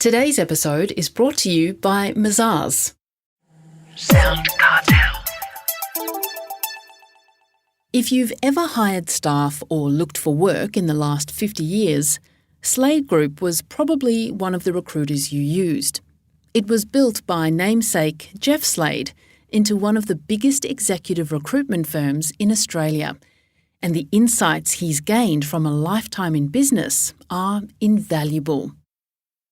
Today's episode is brought to you by Mazars. SoundCartel. If you've ever hired staff or looked for work in the last 50 years, Slade Group was probably one of the recruiters you used. It was built by namesake Geoff Slade into one of the biggest executive recruitment firms in Australia, and the insights he's gained from a lifetime in business are invaluable.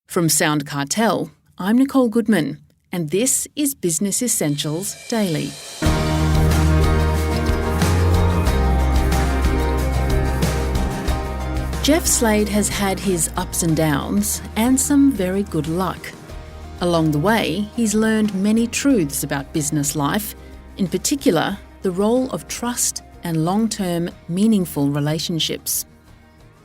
From SoundCartel, I'm Nicole Goodman, and this is Business Essentials Daily. Geoff Slade has had his ups and downs and some very good luck. Along the way, he's learned many truths about business life, in particular, the role of trust and long-term, meaningful relationships.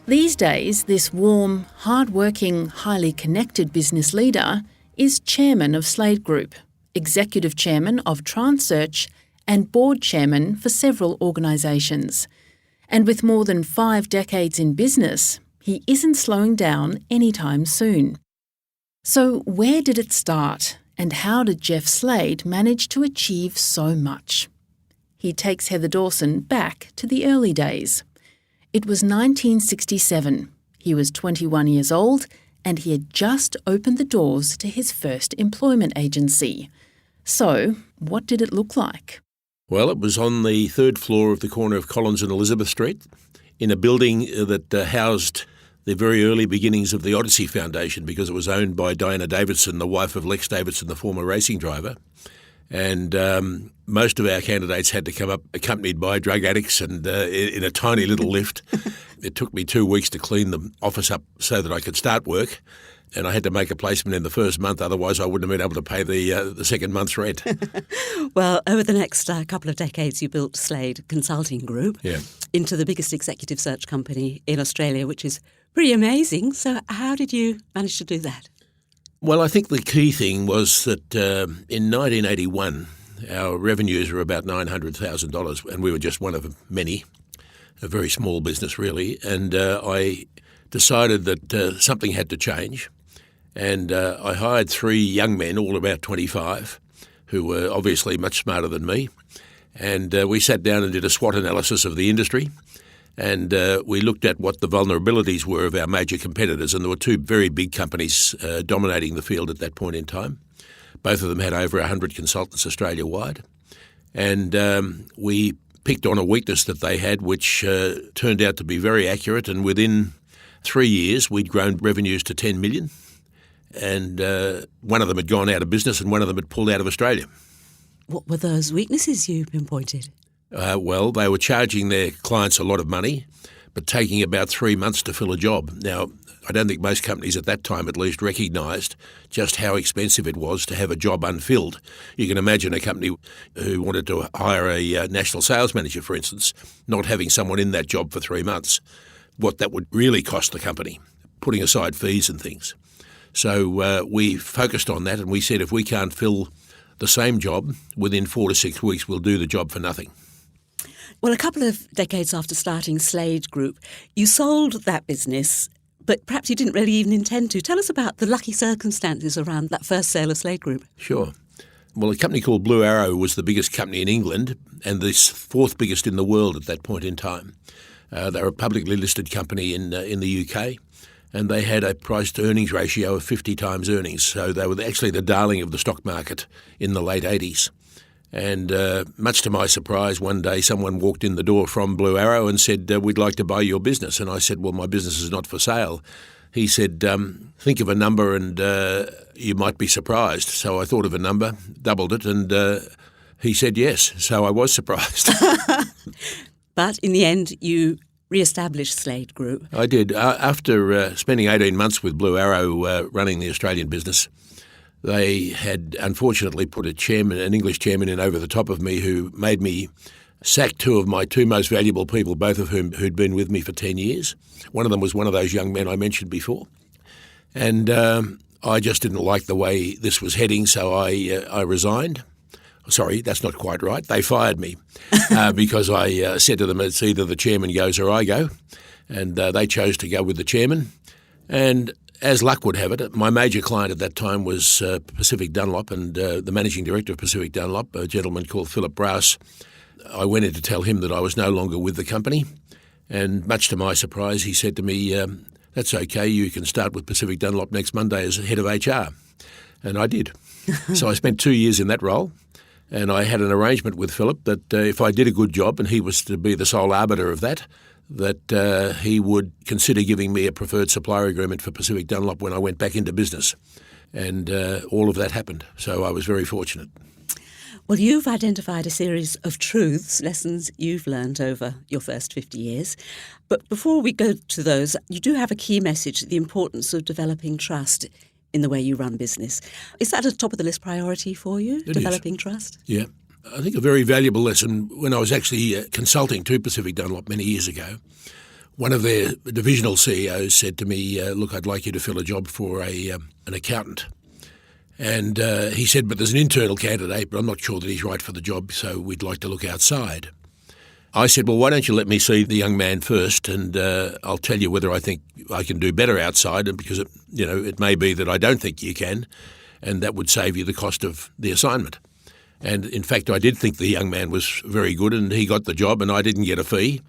These days, this warm, hard-working, highly connected business leader is chairman of Slade Group, executive chairman of Transearch, and board chairman for several organisations. And with more than 5 decades in business, he isn't slowing down anytime soon. So where did it start, and how did Geoff Slade manage to achieve so much? He takes Heather Dawson back to the early days. It was 1967. He was 21 years old, and he had just opened the doors to his first employment agency. So, what did it look like? Well, it was on the third floor of the corner of Collins and Elizabeth Street in a building that housed the very early beginnings of the Odyssey Foundation, because it was owned by Diana Davidson, the wife of Lex Davidson, the former racing driver. And most of our candidates had to come up accompanied by drug addicts and in a tiny little lift. It took me 2 weeks to clean the office up so that I could start work. And I had to make a placement in the first month, otherwise I wouldn't have been able to pay the second month's rent. Well, over the next couple of decades, you built Slade Consulting Group into the biggest executive search company in Australia, which is pretty amazing. So how did you manage to do that? Well, I think the key thing was that in 1981, our revenues were about $900,000, and we were just one of many, a very small business really. And I decided that something had to change. And I hired 3 young men, all about 25, who were obviously much smarter than me. And we sat down and did a SWOT analysis of the industry. And we looked at what the vulnerabilities were of our major competitors. And there were 2 very big companies dominating the field at that point in time. Both of them had over 100 consultants Australia-wide. And we picked on a weakness that they had, which turned out to be very accurate. And within 3 years, we'd grown revenues to 10 million. And one of them had gone out of business and one of them had pulled out of Australia. What were those weaknesses you pinpointed? Well, they were charging their clients a lot of money, but taking about 3 months to fill a job. Now, I don't think most companies at that time at least recognised just how expensive it was to have a job unfilled. You can imagine a company who wanted to hire a national sales manager, for instance, not having someone in that job for 3 months, what that would really cost the company, putting aside fees and things. So we focused on that and we said if we can't fill the same job within 4 to 6 weeks, we'll do the job for nothing. Well, a couple of decades after starting Slade Group, you sold that business, but perhaps you didn't really even intend to. Tell us about the lucky circumstances around that first sale of Slade Group. Sure. Well, a company called Blue Arrow was the biggest company in England and the 4th biggest in the world at that point in time. They were a publicly listed company in the UK, and they had a price-to-earnings ratio of 50 times earnings. So they were actually the darling of the stock market in the late 80s. And much to my surprise, one day someone walked in the door from Blue Arrow and said, we'd like to buy your business. And I said, well, my business is not for sale. He said, think of a number and you might be surprised. So I thought of a number, doubled it, and he said yes. So I was surprised. But in the end, you re-established Slade Group. I did. After spending 18 months with Blue Arrow running the Australian business, they had unfortunately put an English chairman in over the top of me who made me sack 2 of my 2 most valuable people, both of whom who'd been with me for 10 years. One of them was one of those young men I mentioned before. And I just didn't like the way this was heading, so I resigned. Sorry, that's not quite right. They fired me because I said to them, it's either the chairman goes or I go. And they chose to go with the chairman. And as luck would have it, my major client at that time was Pacific Dunlop, and the managing director of Pacific Dunlop, a gentleman called Philip Browse. I went in to tell him that I was no longer with the company, and much to my surprise, he said to me, "That's okay, you can start with Pacific Dunlop next Monday as head of HR." And I did. So I spent 2 years in that role, and I had an arrangement with Philip that if I did a good job, and he was to be the sole arbiter of that he would consider giving me a preferred supplier agreement for Pacific Dunlop when I went back into business. And all of that happened. So I was very fortunate. Well, you've identified a series of truths, lessons you've learned over your first 50 years. But before we go to those, you do have a key message, the importance of developing trust in the way you run business. Is that a top of the list priority for you, developing trust? Yeah. I think a very valuable lesson when I was actually consulting to Pacific Dunlop many years ago. One of their divisional CEOs said to me, "Look, I'd like you to fill a job for an accountant." And he said, "But there's an internal candidate, but I'm not sure that he's right for the job, so we'd like to look outside." I said, "Well, why don't you let me see the young man first, and I'll tell you whether I think I can do better outside, and because it may be that I don't think you can, and that would save you the cost of the assignment." And in fact, I did think the young man was very good, and he got the job, and I didn't get a fee.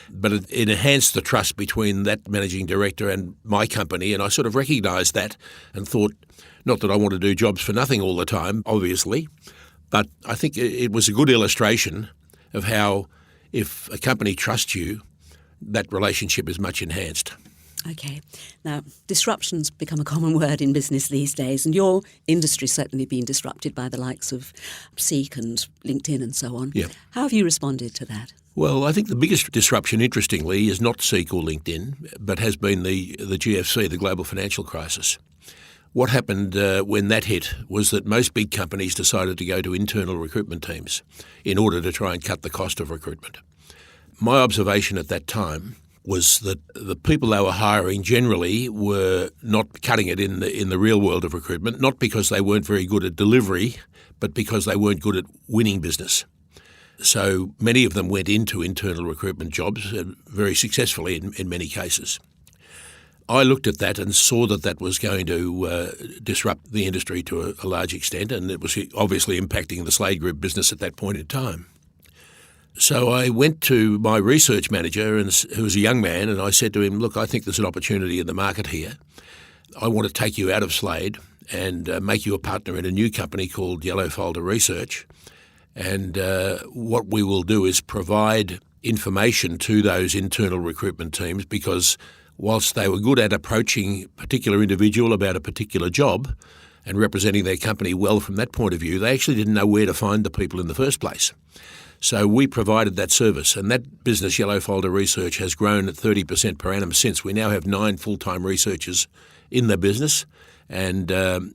But it enhanced the trust between that managing director and my company, and I sort of recognised that and thought, not that I want to do jobs for nothing all the time, obviously, but I think it was a good illustration of how if a company trusts you, that relationship is much enhanced. Okay. Now, disruption's become a common word in business these days, and your industry's certainly been disrupted by the likes of Seek and LinkedIn and so on. Yeah. How have you responded to that? Well, I think the biggest disruption, interestingly, is not Seek or LinkedIn, but has been the GFC, the global financial crisis. What happened when that hit was that most big companies decided to go to internal recruitment teams in order to try and cut the cost of recruitment. My observation at that time was that the people they were hiring generally were not cutting it in the real world of recruitment, not because they weren't very good at delivery, but because they weren't good at winning business. So many of them went into internal recruitment jobs very successfully in many cases. I looked at that and saw that was going to disrupt the industry to a large extent, and it was obviously impacting the Slade Group business at that point in time. So I went to my research manager, who was a young man, and I said to him, "Look, I think there's an opportunity in the market here. I want to take you out of Slade and make you a partner in a new company called Yellow Folder Research. And what we will do is provide information to those internal recruitment teams, because whilst they were good at approaching a particular individual about a particular job and representing their company well from that point of view, they actually didn't know where to find the people in the first place. So we provided that service, and that business, Yellow Folder Research, has grown at 30% per annum since. We now have 9 full-time researchers in the business, and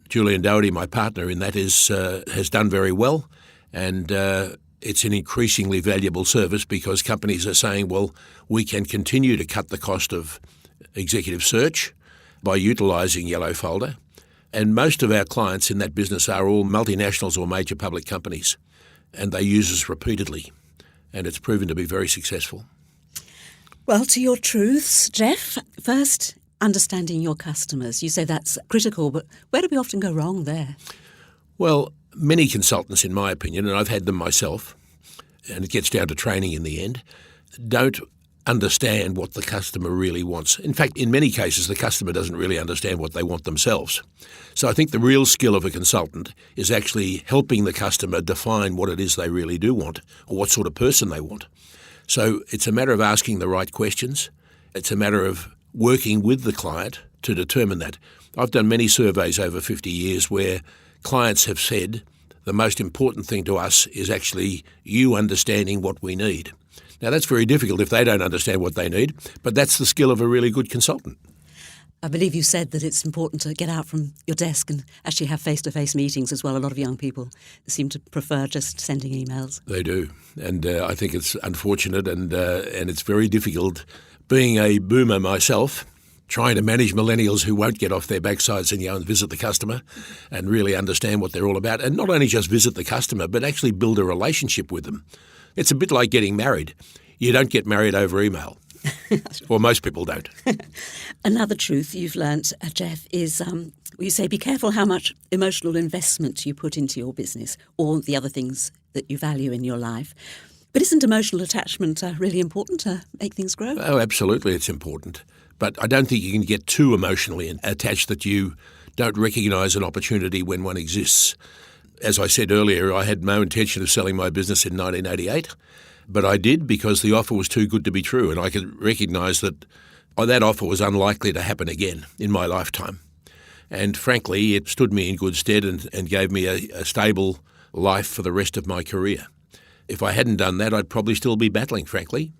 Julian Doherty, my partner in that, has done very well, and it's an increasingly valuable service because companies are saying, well, we can continue to cut the cost of executive search by utilising Yellow Folder, and most of our clients in that business are all multinationals or major public companies, and they use us repeatedly, and it's proven to be very successful. Well, to your truths, Geoff. First, understanding your customers. You say that's critical, but where do we often go wrong there? Well, many consultants, in my opinion, and I've had them myself, and it gets down to training in the end, don't understand what the customer really wants. In fact, in many cases, the customer doesn't really understand what they want themselves. So I think the real skill of a consultant is actually helping the customer define what it is they really do want, or what sort of person they want. So it's a matter of asking the right questions. It's a matter of working with the client to determine that. I've done many surveys over 50 years where clients have said the most important thing to us is actually you understanding what we need. Now, that's very difficult if they don't understand what they need, but that's the skill of a really good consultant. I believe you said that it's important to get out from your desk and actually have face-to-face meetings as well. A lot of young people seem to prefer just sending emails. They do, and I think it's unfortunate and it's very difficult. Being a boomer myself, trying to manage millennials who won't get off their backsides and go and visit the customer and really understand what they're all about, and not only just visit the customer, but actually build a relationship with them. It's a bit like getting married. You don't get married over email. Well, most people don't. Another truth you've learnt, Geoff, is you say be careful how much emotional investment you put into your business or the other things that you value in your life. But isn't emotional attachment really important to make things grow? Oh, absolutely, it's important. But I don't think you can get too emotionally attached that you don't recognise an opportunity when one exists. As I said earlier, I had no intention of selling my business in 1988, but I did because the offer was too good to be true, and I could recognise that that offer was unlikely to happen again in my lifetime. And frankly, it stood me in good stead and gave me a stable life for the rest of my career. If I hadn't done that, I'd probably still be battling, frankly.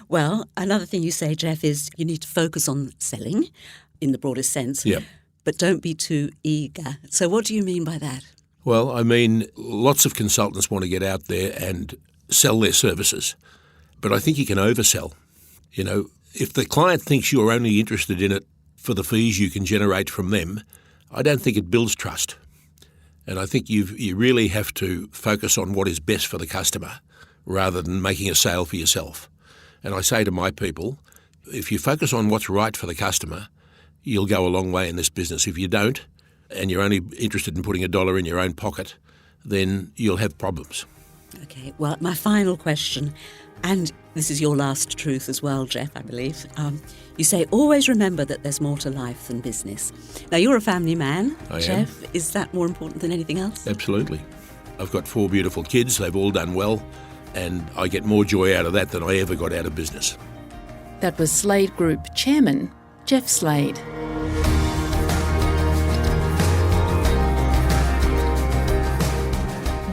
Well, another thing you say, Geoff, is you need to focus on selling in the broadest sense, but don't be too eager. So what do you mean by that? Well, I mean, lots of consultants want to get out there and sell their services, but I think you can oversell. You know, if the client thinks you're only interested in it for the fees you can generate from them, I don't think it builds trust. And I think you really have to focus on what is best for the customer rather than making a sale for yourself. And I say to my people, if you focus on what's right for the customer, you'll go a long way in this business. If you don't, and you're only interested in putting $1 in your own pocket, then you'll have problems. Okay, well, my final question, and this is your last truth as well, Geoff, I believe. You say, always remember that there's more to life than business. Now, you're a family man, Geoff. Is that more important than anything else? Absolutely. I've got 4 beautiful kids. They've all done well, and I get more joy out of that than I ever got out of business. That was Slade Group Chairman, Geoff Slade.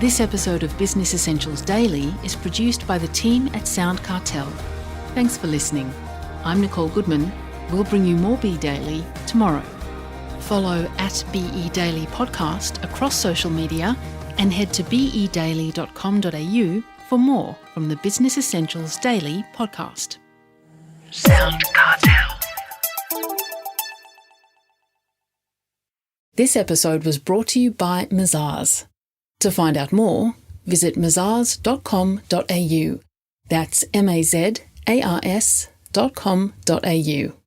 This episode of Business Essentials Daily is produced by the team at SoundCartel. Thanks for listening. I'm Nicole Goodman. We'll bring you more Be Daily tomorrow. Follow at BE Daily Podcast across social media and head to bedaily.com.au for more from the Business Essentials Daily podcast. SoundCartel. This episode was brought to you by Mazars. To find out more, visit mazars.com.au. That's mazars.com.au.